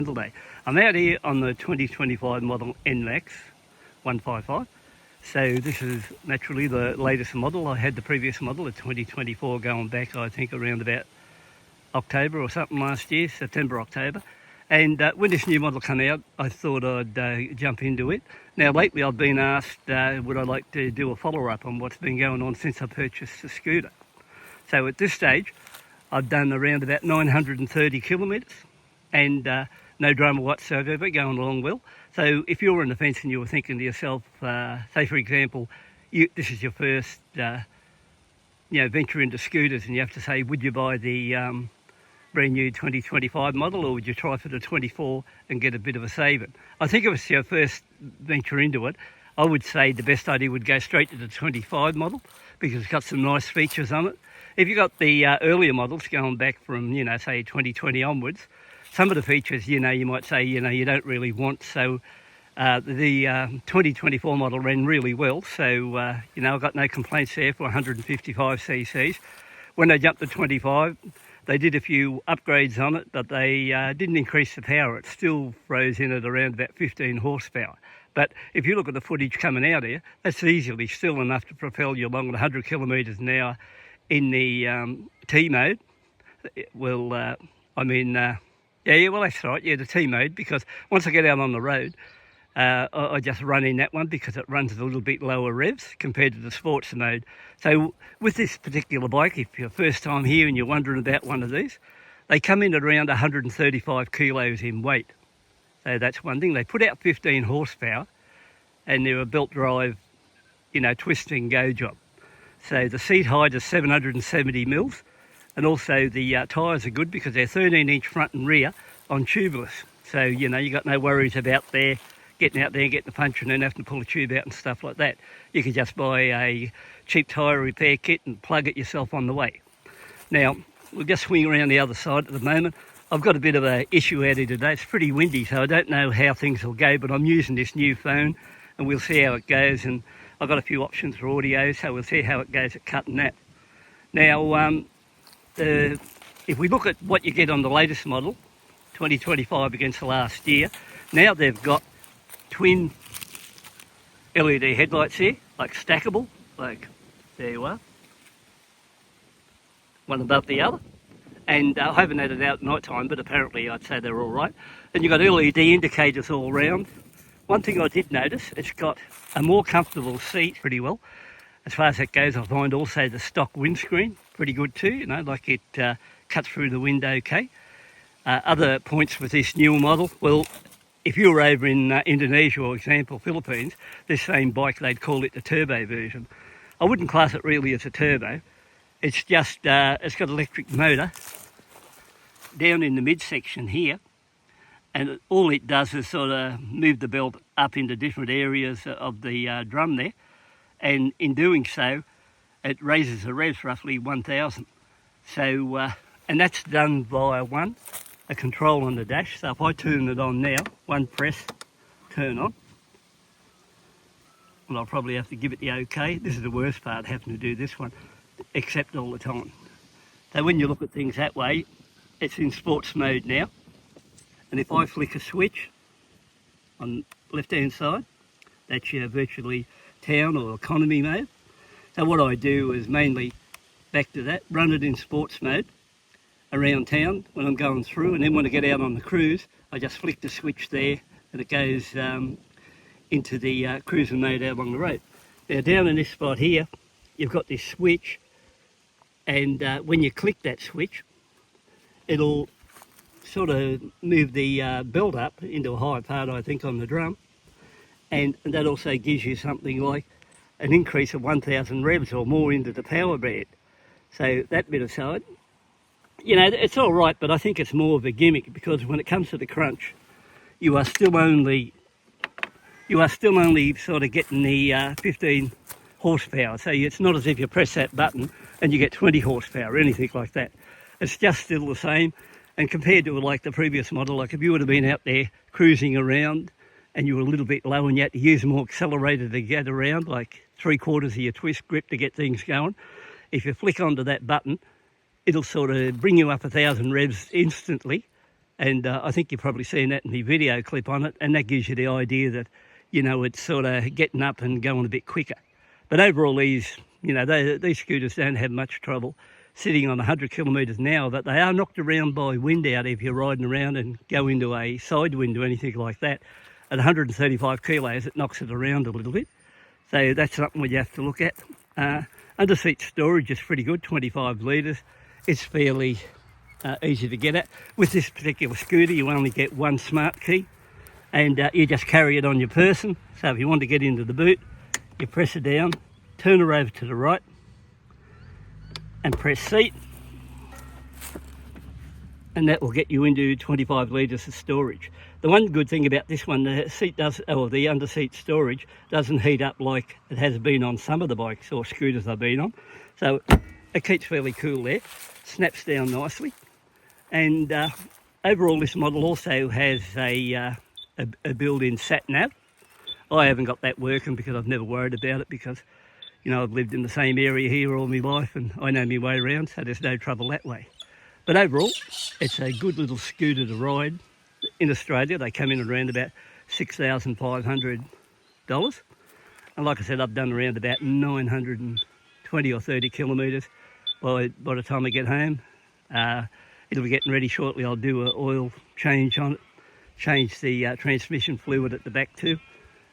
Day. I'm out here on the 2025 model Nmax 155. So this is naturally the latest model. I had the previous model, the 2024, going back I think around about October or something last year, September, October. And when this new model came out, I thought I'd jump into it. Now lately I've been asked would I like to do a follow-up on what's been going on since I purchased the scooter. So at this stage I've done around about 930 kilometres and no drama whatsoever, going along well. So if you were on the fence and you were thinking to yourself, say for example, this is your first venture into scooters, and you have to say, would you buy the brand new 2025 model, or would you try for the 24 and get a bit of a saving? I think if it's your first venture into it, I would say the best idea would go straight to the 25 model because it's got some nice features on it. If you've got the earlier models going back from, say 2020 onwards, some of the features, you might say, you don't really want. So the 2024 model ran really well. So, I've got no complaints there for 155 cc's. When they jumped to 25, they did a few upgrades on it, but they didn't increase the power. It still throws in at around about 15 horsepower. But if you look at the footage coming out here, that's easily still enough to propel you along at 100 kilometres an hour in the T mode. Well, that's right, the T mode, because once I get out on the road, I just run in that one because it runs a little bit lower revs compared to the sports mode. So with this particular bike, if you're first time here and you're wondering about one of these, they come in at around 135 kilos in weight. So that's one thing. They put out 15 horsepower and they're a belt drive, twist and go job. So the seat height is 770 mils. And also the tyres are good because they're 13-inch front and rear on tubeless. So, you got no worries about getting out there and getting the punch and then having to pull a tube out and stuff like that. You can just buy a cheap tyre repair kit and plug it yourself on the way. Now, we'll just swing around the other side at the moment. I've got a bit of an issue out here today. It's pretty windy, so I don't know how things will go, but I'm using this new phone and we'll see how it goes. And I've got a few options for audio, so we'll see how it goes at cutting that. Now, if we look at what you get on the latest model, 2025 against the last year, now they've got twin LED headlights here, like stackable, like there you are, one above the other. And I haven't had it out at night time, but apparently I'd say they're all right. And you've got LED indicators all around. One thing I did notice, it's got a more comfortable seat pretty well. As far as that goes, I find also the stock windscreen pretty good too, it cuts through the wind okay. Other points with this newer model, well, if you were over in Indonesia, or example, Philippines, this same bike, they'd call it the turbo version. I wouldn't class it really as a turbo. It's just, it's got an electric motor down in the midsection here, and all it does is sort of move the belt up into different areas of the drum there. And in doing so, it raises the revs roughly 1,000. So, and that's done via a control on the dash. So if I turn it on now, one press, turn on. Well, I'll probably have to give it the okay. This is the worst part, having to do this one, except all the time. So when you look at things that way, it's in sports mode now. And if I flick a switch on left-hand side, that's your virtually town or economy mode. So what I do is mainly back to that, run it in sports mode around town when I'm going through, and then when I get out on the cruise, I just flick the switch there and it goes into the cruising mode out along the road. Now down in this spot here, you've got this switch, and when you click that switch, it'll sort of move the belt up into a higher part, I think, on the drum. And that also gives you something like an increase of 1,000 revs or more into the power band. So that bit aside, it's all right, but I think it's more of a gimmick because when it comes to the crunch, you are still only sort of getting the 15 horsepower. So it's not as if you press that button and you get 20 horsepower or anything like that. It's just still the same. And compared to like the previous model, like if you would have been out there cruising around and you were a little bit low and you had to use a more accelerator to get around, like 3/4 of your twist grip to get things going, if you flick onto that button, it'll sort of bring you up 1,000 revs instantly And I think you've probably seen that in the video clip on it, and that gives you the idea that, you know, it's sort of getting up and going a bit quicker. But overall, these, you know, these scooters don't have much trouble sitting on 100 kilometres an hour, but they are knocked around by wind out if you're riding around and go into a side wind or anything like that. At 135 kilos, it knocks it around a little bit. So that's something you have to look at. Under seat storage is pretty good, 25 litres. It's fairly easy to get at. With this particular scooter, you only get one smart key, and you just carry it on your person. So if you want to get into the boot, you press it down, turn her over to the right, and press seat, and that will get you into 25 litres of storage. The one good thing about this one, the seat does, or the under seat storage doesn't heat up like it has been on some of the bikes or scooters I've been on. So it keeps fairly cool there, snaps down nicely. And overall, this model also has a built-in sat-nav. I haven't got that working because I've never worried about it, because, you know, I've lived in the same area here all my life and I know my way around, so there's no trouble that way. But overall, it's a good little scooter to ride. In Australia, they come in around about $6,500. And like I said, I've done around about 920 or 30 kilometres by the time I get home. It'll be getting ready shortly. I'll do an oil change on it, change the transmission fluid at the back too.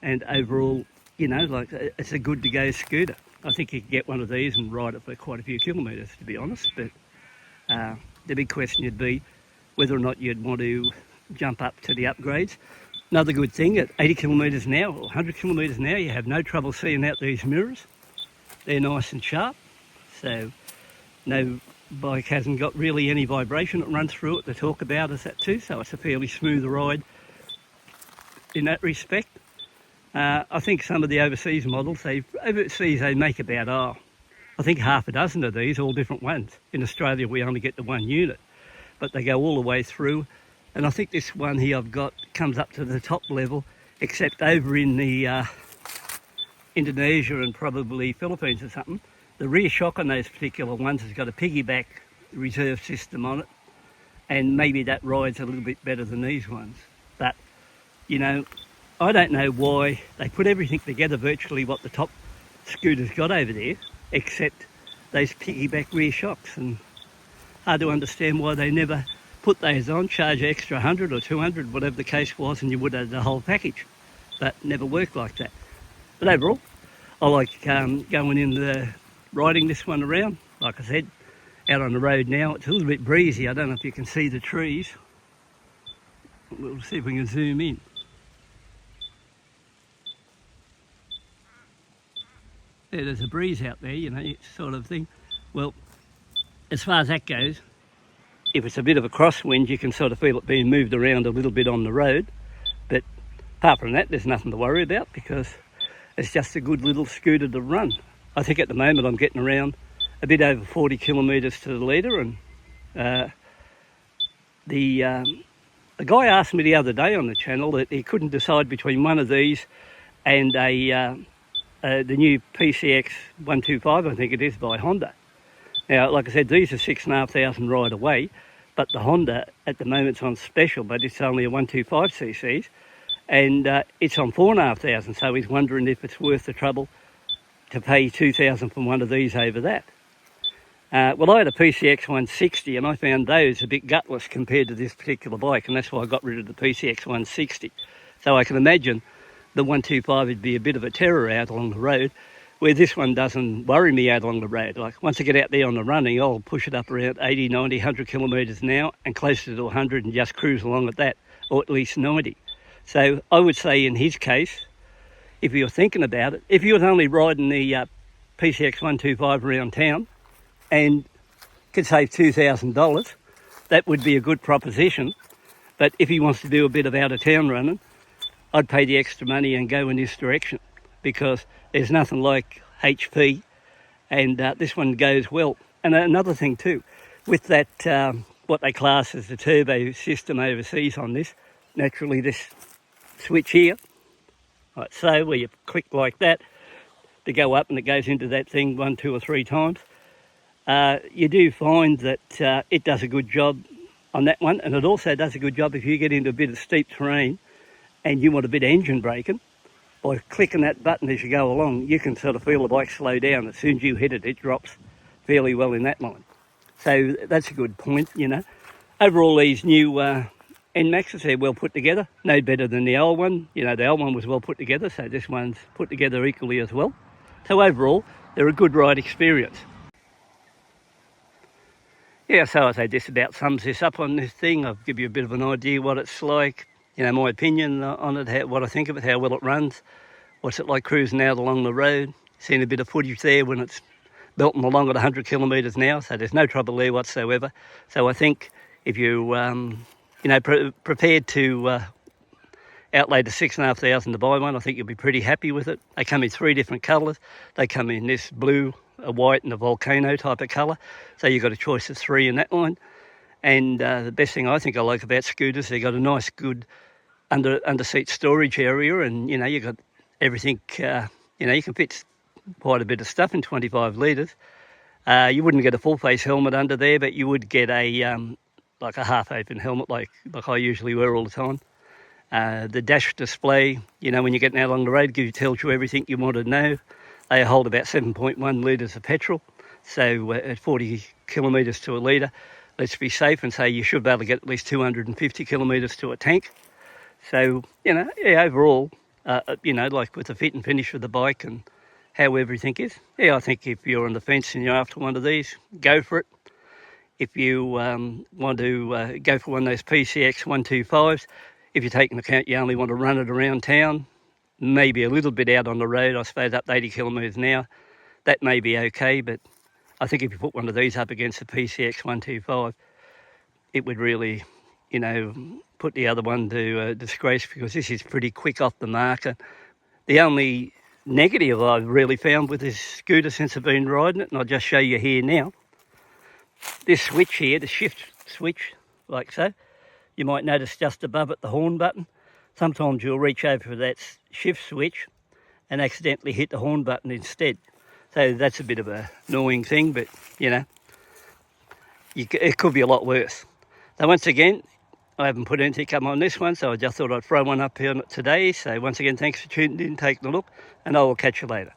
And overall, you know, like, it's a good to go scooter. I think you can get one of these and ride it for quite a few kilometres, to be honest. But the big question would be whether or not you'd want to jump up to the upgrades. Another good thing, at 80 kilometres an hour or 100 kilometres an hour, you have no trouble seeing out these mirrors. They're nice and sharp, so no bike hasn't got really any vibration that runs through it to talk about as that too, so it's a fairly smooth ride in that respect. I think some of the overseas models, they make about, I think half a dozen of these, all different ones. In Australia, we only get the one unit, but they go all the way through. And I think this one here I've got comes up to the top level, except over in the Indonesia and probably Philippines or something, the rear shock on those particular ones has got a piggyback reserve system on it, and maybe that rides a little bit better than these ones. But, you know, I don't know why they put everything together virtually what the top scooter's got over there, except those piggyback rear shocks, and hard to understand why they never put those on, charge extra 100 or 200, whatever the case was, and you would have the whole package. But never worked like that. But overall, I like going in the riding this one around. Like I said, out on the road now, it's a little bit breezy. I don't know if you can see the trees. We'll see if we can zoom in. Yeah, there's a breeze out there, you know, sort of thing. Well, as far as that goes, if it's a bit of a crosswind, you can sort of feel it being moved around a little bit on the road. But apart from that, there's nothing to worry about, because it's just a good little scooter to run. I think at the moment I'm getting around a bit over 40 kilometres to the litre, and the guy asked me the other day on the channel that he couldn't decide between one of these and the new PCX 125, I think it is, by Honda. Now, like I said, these are 6,500 right away, but the Honda at the moment's on special, but it's only a 125cc, and it's on 4,500, so he's wondering if it's worth the trouble to pay 2,000 for one of these over that. Well, I had a PCX 160, and I found those a bit gutless compared to this particular bike, and that's why I got rid of the PCX 160. So I can imagine the 125 would be a bit of a terror out along the road, where this one doesn't worry me out along the road. Like, once I get out there on the running, I'll push it up around 80, 90, 100 kilometres an hour and closer to 100 and just cruise along at that, or at least 90. So I would say in his case, if you're thinking about it, if you was only riding the PCX 125 around town and could save $2,000, that would be a good proposition. But if he wants to do a bit of out-of-town running, I'd pay the extra money and go in this direction, because there's nothing like HP, and this one goes well. And another thing too, with that, what they class as the turbo system overseas on this, naturally this switch here, like so, where you click like that to go up and it goes into that thing 1, 2 or 3 times, you do find that it does a good job on that one, and it also does a good job if you get into a bit of steep terrain and you want a bit of engine braking. By clicking that button as you go along, you can sort of feel the bike slow down. As soon as you hit it, it drops fairly well in that line. So that's a good point, you know. Overall, these new Nmaxes, they're well put together. No better than the old one. You know, the old one was well put together, so this one's put together equally as well. So overall, they're a good ride experience. Yeah, so I say just about sums this up on this thing. I'll give you a bit of an idea what it's like, you know, my opinion on it, what I think of it, how well it runs, what's it like cruising out along the road. Seen a bit of footage there when it's belting along at 100 kilometres an hour, so there's no trouble there whatsoever. So I think if you, you know, prepared to outlay the $6,500 to buy one, I think you'll be pretty happy with it. They come in 3 different colours. They come in this blue, a white and a volcano type of colour. So you've got a choice of 3 in that line. And the best thing I think I like about scooters, they've got a nice, good under seat storage area, and you know, you've got everything, you know, you can fit quite a bit of stuff in 25 litres. You wouldn't get a full face helmet under there, but you would get a like a half open helmet like I usually wear all the time. The dash display, you know, when you're getting out along the road, tells you everything you want to know. They hold about 7.1 litres of petrol, so at 40 kilometres to a litre, let's be safe and say you should be able to get at least 250 kilometres to a tank. So, you know, yeah, overall, you know, like with the fit and finish of the bike and how everything is, yeah, I think if you're on the fence and you're after one of these, go for it. If you want to go for one of those PCX 125s, if you take into account you only want to run it around town, maybe a little bit out on the road, I suppose up to 80 kilometres an hour, that may be okay, but I think if you put one of these up against the PCX 125, it would really, you know, put the other one to disgrace, because this is pretty quick off the marker. The only negative I've really found with this scooter since I've been riding it, and I'll just show you here now, this switch here, the shift switch, like so, you might notice just above it the horn button. Sometimes you'll reach over for that shift switch and accidentally hit the horn button instead. So that's a bit of an annoying thing, but you know, it could be a lot worse. So once again, I haven't put anything up on this one, so I just thought I'd throw one up here today. So once again, thanks for tuning in, taking a look, and I will catch you later.